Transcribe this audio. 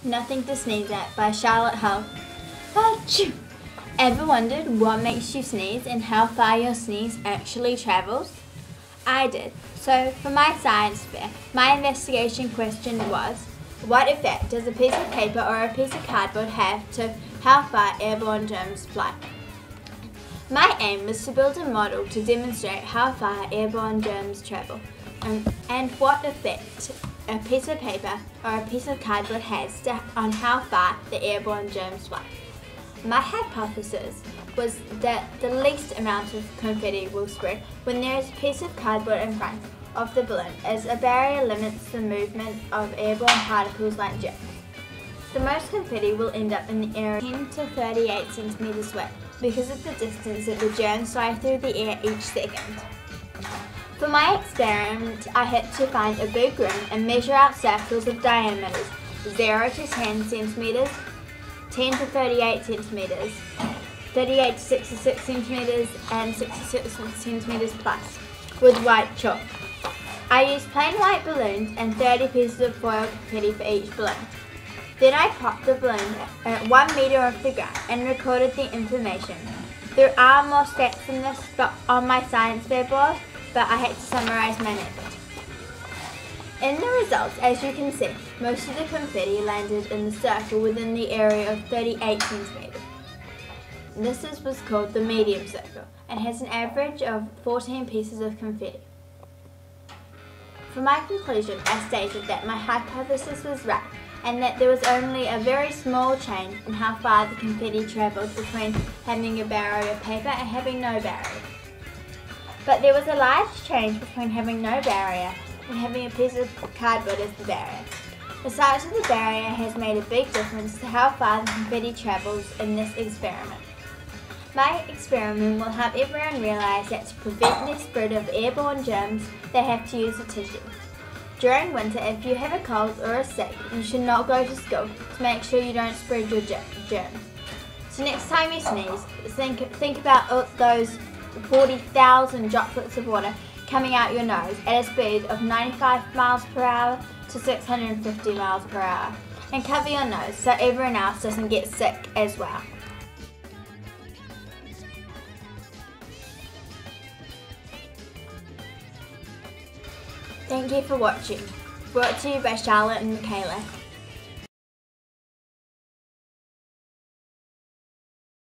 Nothing to Sneeze At by Charlotte Hull. Achoo! Ever wondered what makes you sneeze and how far your sneeze actually travels? I did. So for my science fair, my investigation question was, what effect does a piece of paper or a piece of cardboard have to how far airborne germs fly? My aim was to build a model to demonstrate how far airborne germs travel and what effect a piece of paper or a piece of cardboard has on how far the airborne germs fly. My hypothesis was that the least amount of confetti will spread when there is a piece of cardboard in front of the balloon, as a barrier limits the movement of airborne particles like germs. The most confetti will end up in the area 10 to 38 centimeters away because of the distance that the germs fly through the air each second. For my experiment, I had to find a big room and measure out circles of diameters 0 to 10 centimeters, 10 to 38 centimeters, 38 to 66 centimeters, and 66 centimeters plus, with white chalk. I used plain white balloons and 30 pieces of foil confetti for each balloon. Then I popped the balloon at 1 meter off the ground and recorded the information. There are more stats than this on my science fair board, but I had to summarize my method. In the results, as you can see, most of the confetti landed in the circle within the area of 38 centimeters. This is what's called the medium circle and has an average of 14 pieces of confetti. For my conclusion, I stated that my hypothesis was right and that there was only a very small change in how far the confetti travelled between having a barrier of paper and having no barrier. But there was a large change between having no barrier and having a piece of cardboard as the barrier. The size of the barrier has made a big difference to how far the confetti travels in this experiment. My experiment will help everyone realise that to prevent the spread of airborne germs, they have to use a tissue. During winter, if you have a cold or a sick, you should not go to school to make sure you don't spread your germs. So next time you sneeze, think about those 40,000 droplets of water coming out your nose at a speed of 95 miles per hour to 650 miles per hour. And cover your nose so everyone else doesn't get sick as well. Thank you for watching. Brought to you by Charlotte and Michaela.